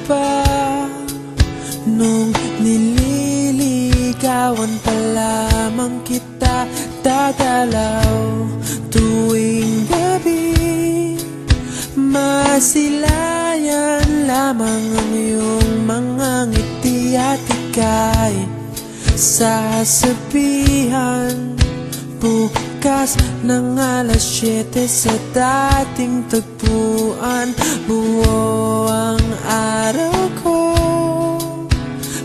ba nung nililigawan pa lamang kita dadalaw tuwing gabi? Masilayan lamang ang iyong mga ngiti at ika'y sasabihan bukas ng alas 7 sa dating tagpuan. Buo ang araw ko,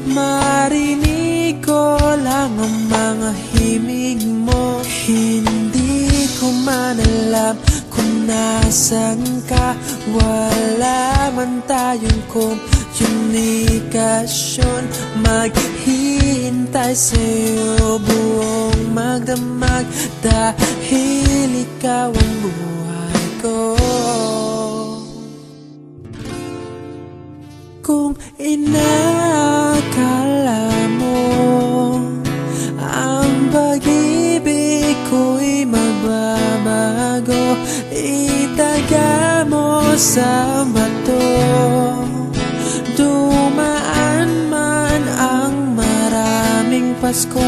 marinig ko lang ang mga himig mo. Hindi ko man alam kung nasan ka, wala man tayong komunikasyon. Maghihintay sa'yo buong magdamag dahil ikaw ang buhay ko. Kung inakala mo ang pag-ibig ko'y magbabago, itaga mo sa bato. Dumaan man ang maraming Pasko,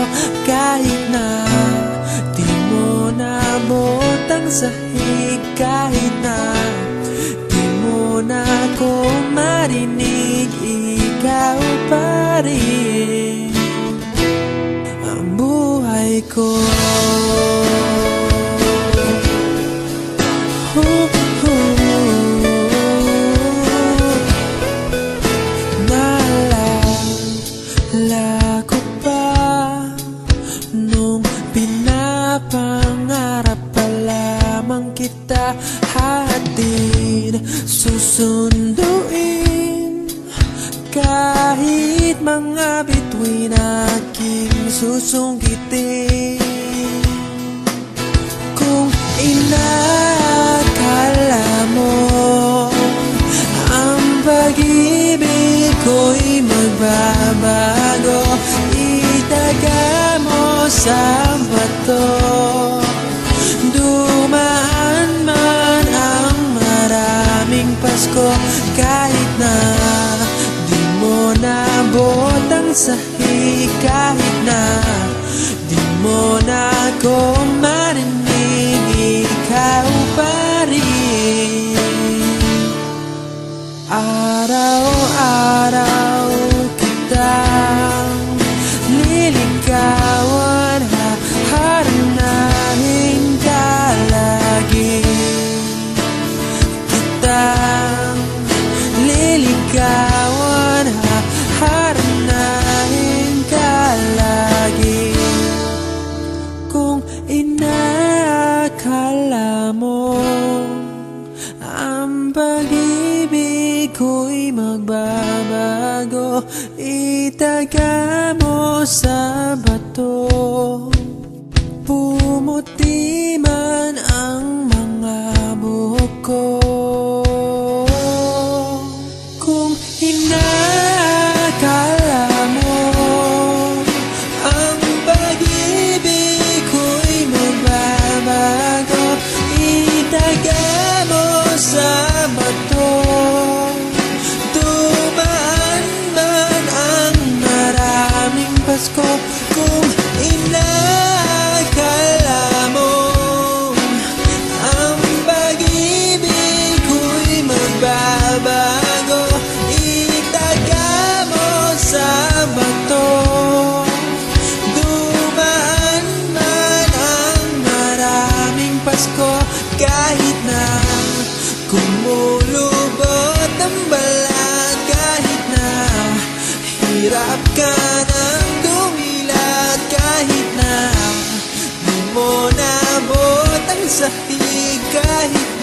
kahit na di mo nabot ang sahig, kahit na di mo na ako marinig, ikaw pa rin ang buhay ko. Naalala ko pa nung pinapangarap pa lamang kita, hatid susunduin kahit mga bituin aking susungkitin. Kung inakala mo ang pag-ibig ko'y magbabago, itaga mo sa bato. Dumaan man ang maraming Pasko, kahit na di mo nabot ang sahig, kahit na di mo na ako marinig, ikaw pa rin. Araw-araw kitang liligawan, haharanahin ka lagi. Kitang liligawan, haharanahin ka lagi. Kung inakala mo ang pag-ibig ko'y magbabago, itaga mo sa bato. Pumuti man ang mga buhok ko. Kung inakala mo ang pag-ibig ko'y magbabago, itaga mo sa bato. Dumaan man ang maraming Pasko, kung inakala mo ang pag-ibig ko'y magbabago, itaga mo sa bato. Dumaan man ang maraming Pasko, kahit na kumulubot ang balat, kahit na hirap ka ng dumilat, kahit na di mo nabot ang sahig, kahit